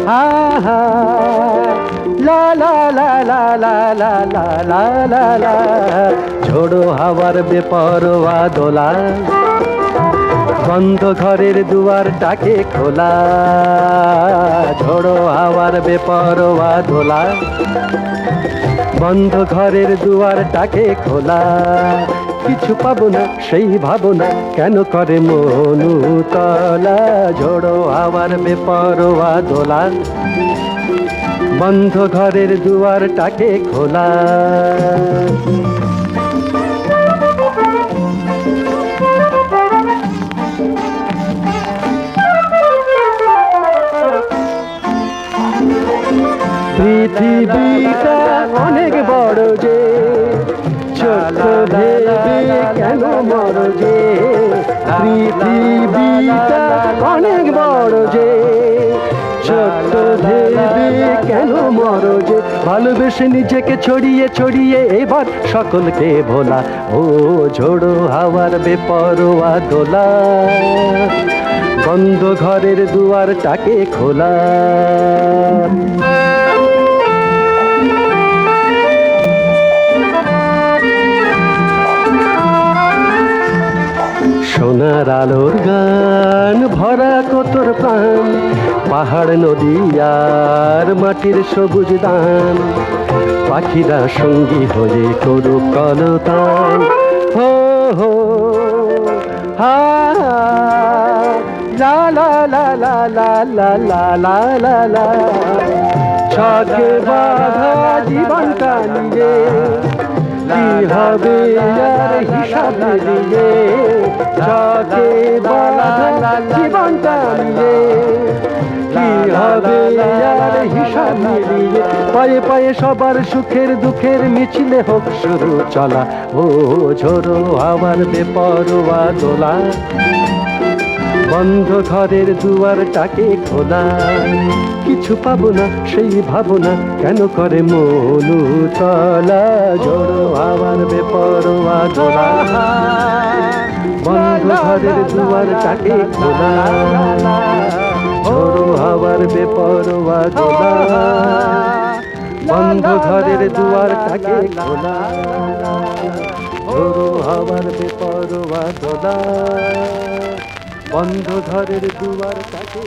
হা হা লা লা লা লা লা লা লা লা লা লা ঝোড়ো হাওয়ার বেপরোয়া দোলা বন্ধ ঘরের দুয়ারটাকে খোলা ঝোড়ো হাওয়ার বেপরোয়া দোলা বন্ধ ঘরের দুয়ারটাকে খোলা কিছু পাবো না সেই ভাবনা কেন করে মনুতলা ঝোড়ো হাওয়ার বেপরোয়া দোলা বন্ধ ঘরের দুয়ারটাকে খোলা পৃথিবীটা অনেক বড় যে ছোট ভেবে কেন মরো যে পৃথিবীটা অনেক বড় যে ছোট ভেবে কেন মরো যে ভালোবেসে নিজেকে ছড়িয়ে ছড়িয়ে এবার সকলকে ভোলা ও ঝোড়ো হাওয়ার বেপরোয়া দোলা বন্ধ ঘরের দুয়ারটাকে খোলা সোনার আলোর গান ভরা কতর প্রাণ পাহাড় নদী আর মাটির সবুজ দান পাখিরা সঙ্গী হয়ে করুক কলতান হো হো হা লা লা লা লা লা লা লা লা লা লা ছকে বাঁধা জীবনটা নিয়ে কি হবে আর হিসাব নিয়ে ছকে বাঁধা জীবনটা নিয়ে কি হবে আর হিসাব নিয়ে পায়ে পায়ে সবার সুখের দুঃখের মিছিলে হোক শুরু চলা ও ঝোড়ো হাওয়ার বেপরোয়া দোলা বন্ধ ঘরের দুয়ারটাকে খোলা কিছু পাবো না সেই ভাবনা কেন করে মনুতলা ঝোড়ো হাওয়ার বেপরোয়া দোলা বন্ধ ঘরের দুয়ারটাকে খোলা ঝোড়ো হাওয়ার বেপরোয়া দোলা বন্ধ ঘরের দুয়ারটাকে খোলা ঝোড়ো হাওয়ার বেপরোয়া দোলা বন্ধ ঘরের দুয়ারটাকে